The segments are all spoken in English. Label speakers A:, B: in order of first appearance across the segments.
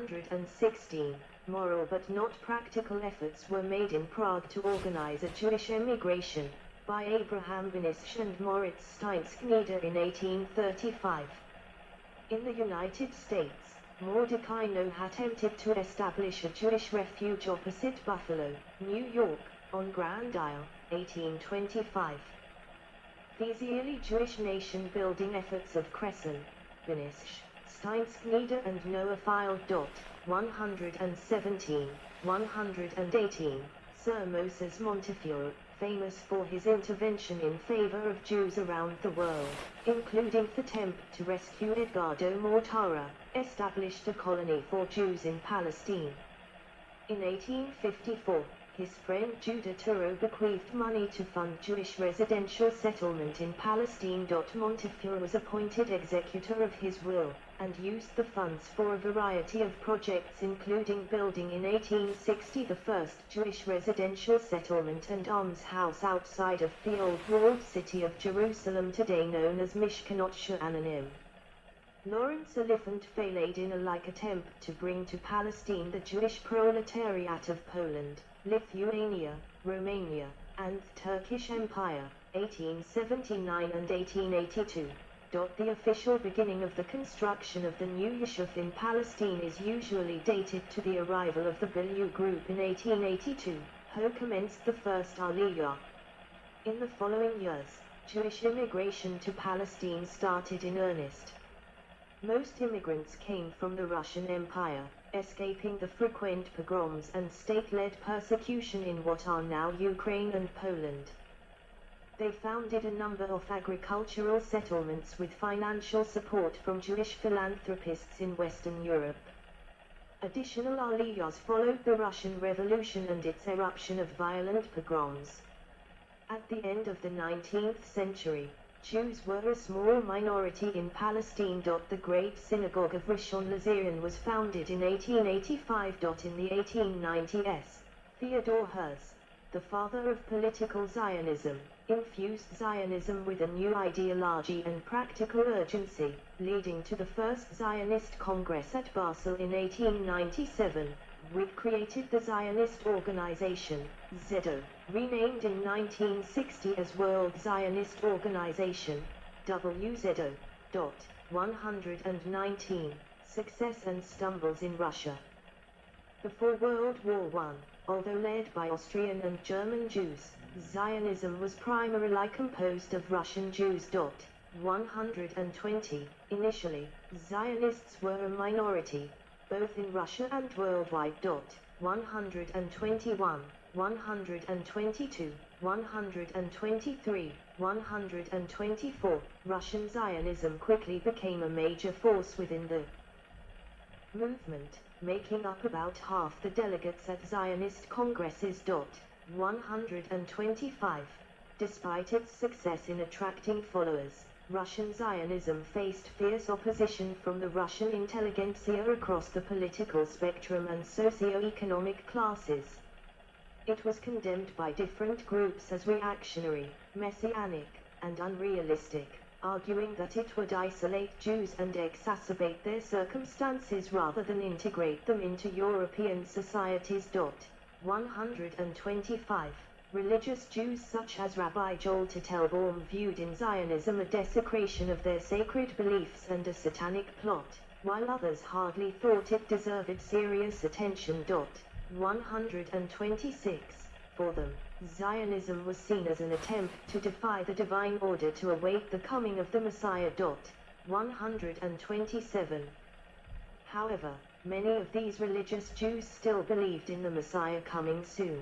A: 116, moral but not practical efforts were made in Prague to organize a Jewish emigration, by Abraham Benisch and Moritz Steinskneder in 1835. In the United States, Mordecai Noah attempted to establish a Jewish refuge opposite Buffalo, New York, on Grand Isle, 1825. These early Jewish nation-building efforts of Cresson, Benisch, Steinskneder and Noah filed. 117, 118, Sir Moses Montefiore, famous for his intervention in favor of Jews around the world, including the attempt to rescue Edgardo Mortara, established a colony for Jews in Palestine. In 1854, his friend Judah Turo bequeathed money to fund Jewish residential settlement in Palestine. Montefiore was appointed executor of his will, and used the funds for a variety of projects, including building in 1860 the first Jewish residential settlement and almshouse outside of the old walled city of Jerusalem, today known as Mishkanot Sha'ananim. Lawrence Oliphant laid in a like attempt to bring to Palestine the Jewish proletariat of Poland, Lithuania, Romania, and the Turkish Empire, 1879 and 1882. The official beginning of the construction of the new Yishuv in Palestine is usually dated to the arrival of the Bilu group in 1882, who commenced the first Aliyah. In the following years, Jewish immigration to Palestine started in earnest. Most immigrants came from the Russian Empire, escaping the frequent pogroms and state-led persecution in what are now Ukraine and Poland. They founded a number of agricultural settlements with financial support from Jewish philanthropists in Western Europe. Additional aliyahs followed the Russian Revolution and its eruption of violent pogroms. At the end of the 19th century, Jews were a small minority in Palestine. The Great Synagogue of Rishon LeZion was founded in 1885. In the 1890s, Theodore Herz, the father of political Zionism, infused Zionism with a new ideology and practical urgency, leading to the first Zionist Congress at Basel in 1897, which created the Zionist Organization, ZO, renamed in 1960 as World Zionist Organization, WZO. 119, Success and Stumbles in Russia. Before World War I, although led by Austrian and German Jews, Zionism was primarily composed of Russian Jews. 120, initially, Zionists were a minority, both in Russia and worldwide. 121, 122, 123, 124, Russian Zionism quickly became a major force within the movement, making up about half the delegates at Zionist congresses. 125. Despite its success in attracting followers, Russian Zionism faced fierce opposition from the Russian intelligentsia across the political spectrum and socio-economic classes. It was condemned by different groups as reactionary, messianic, and unrealistic, arguing that it would isolate Jews and exacerbate their circumstances rather than integrate them into European societies. 125. Religious Jews such as Rabbi Joel Teitelbaum viewed in Zionism a desecration of their sacred beliefs and a satanic plot, while others hardly thought it deserved serious attention. 126. For them, Zionism was seen as an attempt to defy the divine order to await the coming of the Messiah. 127. However, many of these religious Jews still believed in the Messiah coming soon.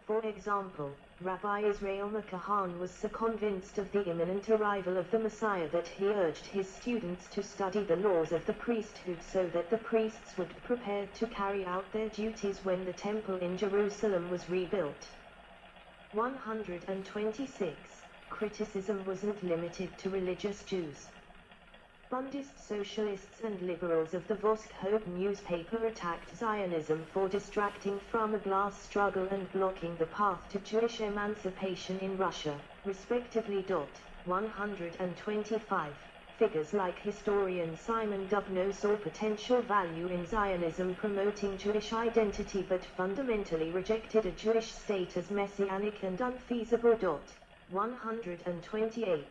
A: For example, Rabbi Israel McCahan was so convinced of the imminent arrival of the Messiah that he urged his students to study the laws of the priesthood so that the priests would be prepared to carry out their duties when the temple in Jerusalem was rebuilt. 126. Criticism wasn't limited to religious Jews. Bundist socialists and liberals of the Voskhod newspaper attacked Zionism for distracting from a class struggle and blocking the path to Jewish emancipation in Russia, respectively. 125. Figures like historian Simon Dubnow saw potential value in Zionism promoting Jewish identity but fundamentally rejected a Jewish state as messianic and unfeasible. 128.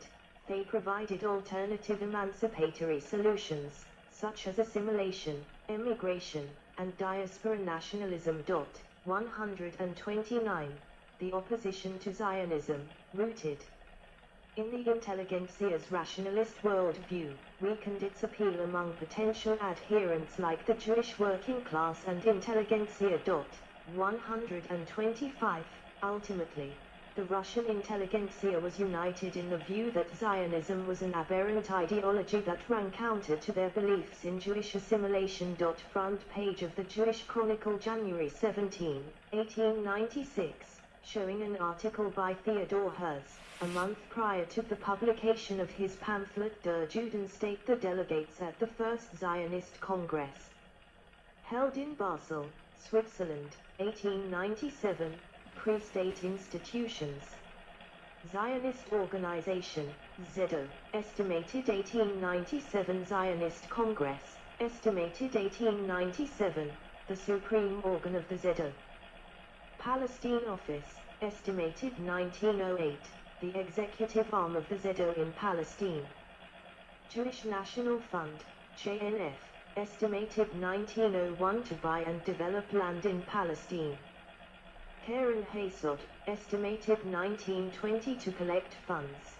A: They provided alternative emancipatory solutions, such as assimilation, emigration, and diaspora nationalism. 129. The opposition to Zionism, rooted in the intelligentsia's rationalist worldview, weakened its appeal among potential adherents like the Jewish working class and intelligentsia. 125. Ultimately, the Russian intelligentsia was united in the view that Zionism was an aberrant ideology that ran counter to their beliefs in Jewish assimilation. Front page of the Jewish Chronicle, January 17, 1896, showing an article by Theodor Herz, a month prior to the publication of his pamphlet Der Judenstaat, the delegates at the First Zionist Congress, held in Basel, Switzerland, 1897, pre-state institutions. Zionist Organization, ZO, estimated 1897. Zionist Congress, estimated 1897, the supreme organ of the ZO. Palestine Office, estimated 1908, the executive arm of the ZO in Palestine. Jewish National Fund, JNF, estimated 1901 to buy and develop land in Palestine. Karen Hayesod, estimated 1920 to collect funds.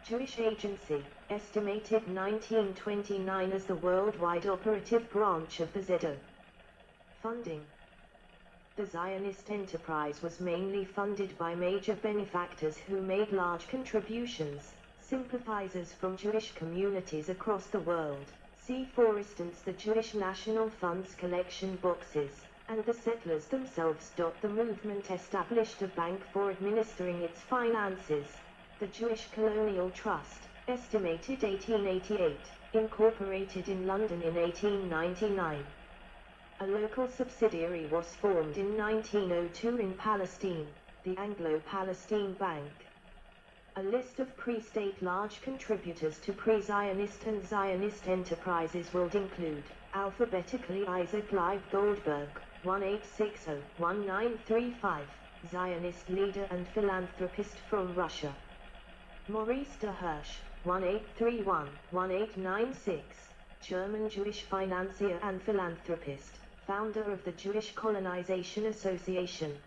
A: Jewish Agency, estimated 1929 as the worldwide operative branch of the ZO. Funding. The Zionist enterprise was mainly funded by major benefactors who made large contributions, sympathizers from Jewish communities across the world. See for instance the Jewish National Fund's collection boxes, and the settlers themselves. The movement established a bank for administering its finances, the Jewish Colonial Trust, estimated 1888, incorporated in London in 1899. A local subsidiary was formed in 1902 in Palestine, the Anglo-Palestine Bank. A list of pre-state large contributors to pre-Zionist and Zionist enterprises would include, alphabetically, Isaac Leib Goldberg, 1860-1935, Zionist leader and philanthropist from Russia. Maurice de Hirsch, 1831-1896, German Jewish financier and philanthropist, founder of the Jewish Colonization Association.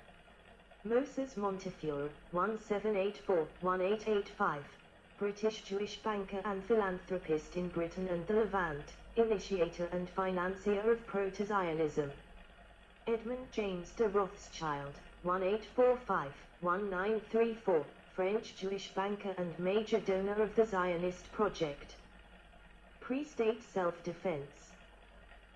A: Moses Montefiore, 1784-1885, British Jewish banker and philanthropist in Britain and the Levant, initiator and financier of Proto-Zionism. Edmund James de Rothschild, 1845-1934, French Jewish banker and major donor of the Zionist project. Pre-state self-defense.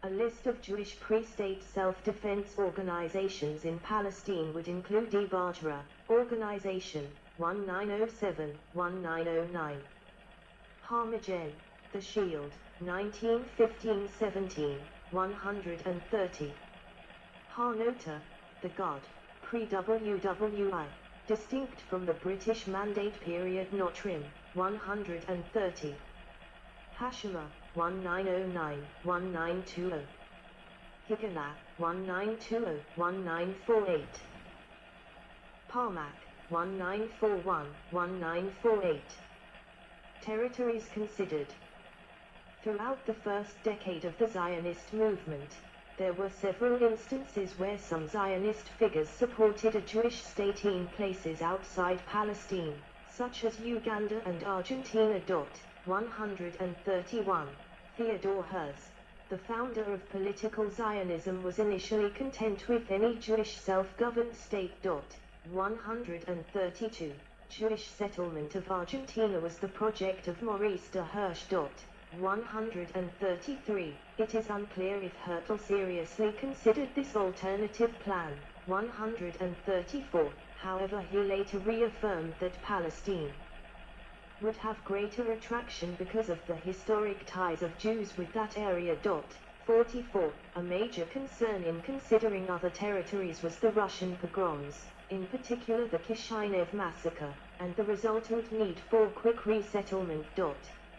A: A list of Jewish pre-state self-defense organizations in Palestine would include Ibadra, Organization, 1907-1909. Harmagen, The Shield, 1915-17, 130. Hanota, The God, pre-WWI, distinct from the British Mandate period Notrim, 130. Hashima, 1909-1920. Higala, 1920-1948. Parmak, 1941-1948. Territories considered. Throughout the first decade of the Zionist movement, there were several instances where some Zionist figures supported a Jewish state in places outside Palestine, such as Uganda and Argentina. 131. Theodor Herz, the founder of political Zionism, was initially content with any Jewish self-governed state. 132. Jewish settlement of Argentina was the project of Maurice de Hirsch. 133. It is unclear if Hertel seriously considered this alternative plan. 134. However, he later reaffirmed that Palestine would have greater attraction because of the historic ties of Jews with that area. 44. A major concern in considering other territories was the Russian pogroms, in particular the Kishinev massacre, and the resultant need for quick resettlement.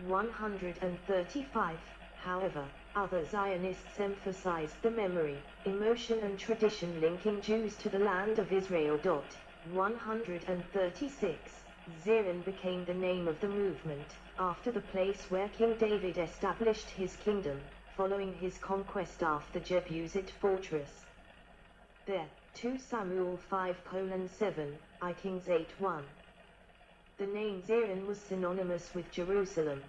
A: 135. However, other Zionists emphasized the memory, emotion and tradition linking Jews to the land of Israel. 136. Zion became the name of the movement, after the place where King David established his kingdom, following his conquest of the Jebusite fortress. There, 2 Samuel 5:7, I Kings 8:1. The name Zion was synonymous with Jerusalem.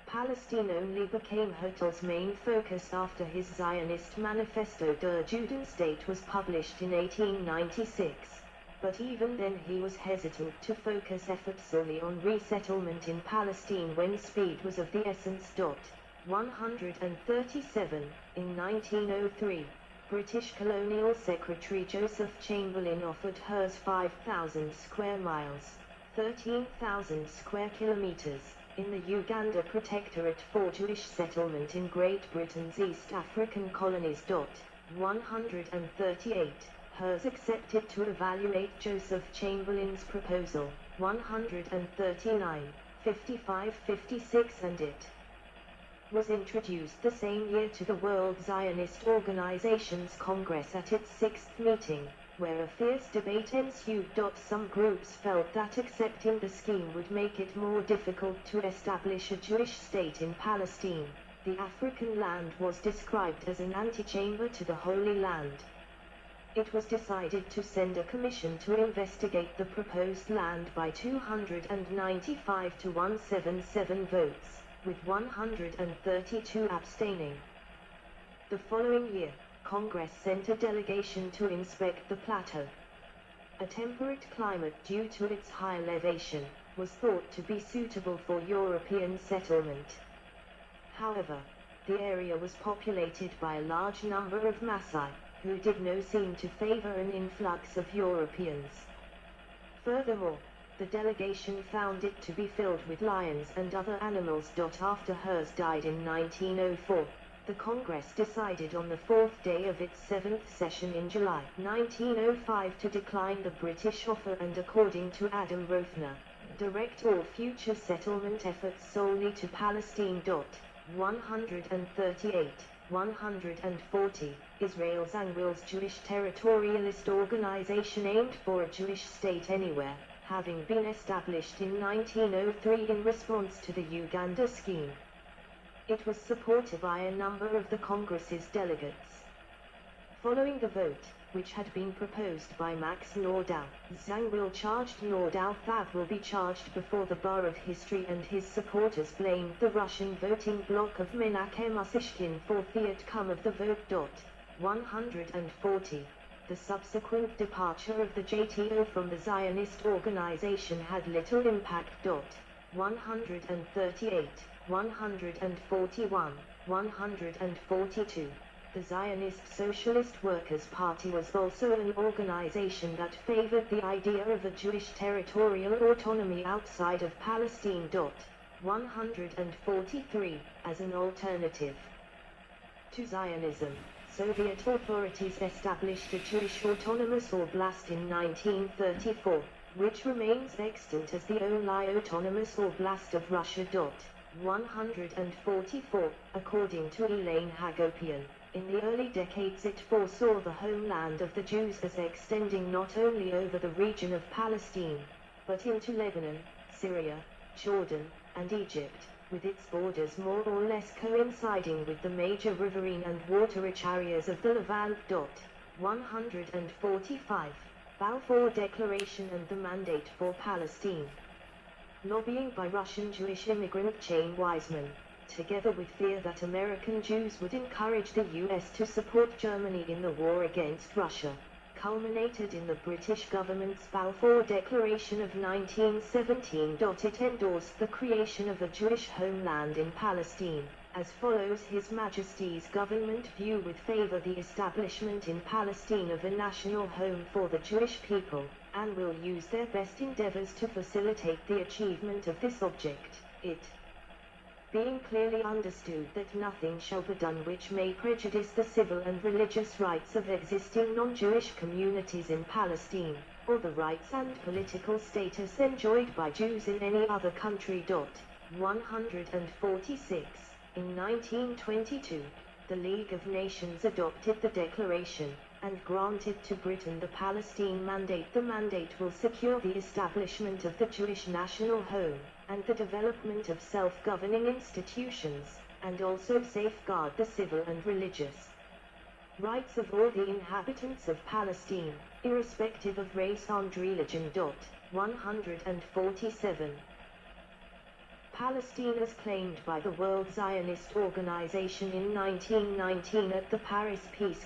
A: Palestine only became Hurtel's main focus after his Zionist Manifesto der Judenstate was published in 1896. But even then he was hesitant to focus efforts solely on resettlement in Palestine when speed was of the essence. 137. In 1903, British Colonial Secretary Joseph Chamberlain offered Hers 5,000 square miles, 13,000 square kilometers, in the Uganda Protectorate for Jewish settlement in Great Britain's East African colonies. 138. Hers accepted to evaluate Joseph Chamberlain's proposal. 139, 55, 56, and it was introduced the same year to the World Zionist Organization's Congress at its 6th meeting, where a fierce debate ensued. Some groups felt that accepting the scheme would make it more difficult to establish a Jewish state in Palestine. The African land was described as an antechamber to the Holy Land. It was decided to send a commission to investigate the proposed land by 295 to 177 votes, with 132 abstaining. The following year, Congress sent a delegation to inspect the plateau. A temperate climate due to its high elevation was thought to be suitable for European settlement. However, the area was populated by a large number of Maasai, who did not seem to favor an influx of Europeans. Furthermore, the delegation found it to be filled with lions and other animals. After Hers died in 1904, the Congress decided on the 4th day of its 7th session in July 1905 to decline the British offer and, according to Adam Rothner, direct all future settlement efforts solely to Palestine. 138, 140, Israel Zangwill's Jewish territorialist organization aimed for a Jewish state anywhere, having been established in 1903 in response to the Uganda scheme. It was supported by a number of the Congress's delegates. Following the vote, which had been proposed by Max Nordau, Zangwill charged Nordau that will be charged before the bar of history, and his supporters blamed the Russian voting bloc of Menachem Usishkin for the outcome of the vote. 140. The subsequent departure of the JTO from the Zionist organization had little impact. 138, 141, 142. The Zionist Socialist Workers' Party was also an organization that favored the idea of a Jewish territorial autonomy outside of Palestine. 143. As an alternative to Zionism, Soviet authorities established a Jewish autonomous oblast in 1934, which remains extant as the only autonomous oblast of Russia. 144. According to Elaine Hagopian, in the early decades it foresaw the homeland of the Jews as extending not only over the region of Palestine, but into Lebanon, Syria, Jordan, and Egypt, with its borders more or less coinciding with the major riverine and water-rich areas of the Levant. 145. Balfour Declaration and the Mandate for Palestine. Lobbying by Russian Jewish immigrant Chaim Weizmann, together with fear that American Jews would encourage the U.S. to support Germany in the war against Russia, culminated in the British government's Balfour Declaration of 1917. It endorsed the creation of a Jewish homeland in Palestine, as follows: His Majesty's government view with favor the establishment in Palestine of a national home for the Jewish people, and will use their best endeavors to facilitate the achievement of this object, it being clearly understood that nothing shall be done which may prejudice the civil and religious rights of existing non-Jewish communities in Palestine, or the rights and political status enjoyed by Jews in any other country. 146. In 1922, the League of Nations adopted the Declaration, and granted to Britain the Palestine Mandate. The mandate will secure the establishment of the Jewish national home, and the development of self-governing institutions, and also safeguard the civil and religious rights of all the inhabitants of Palestine, irrespective of race and religion. 147. Palestine as claimed by the World Zionist Organization in 1919 at the Paris Peace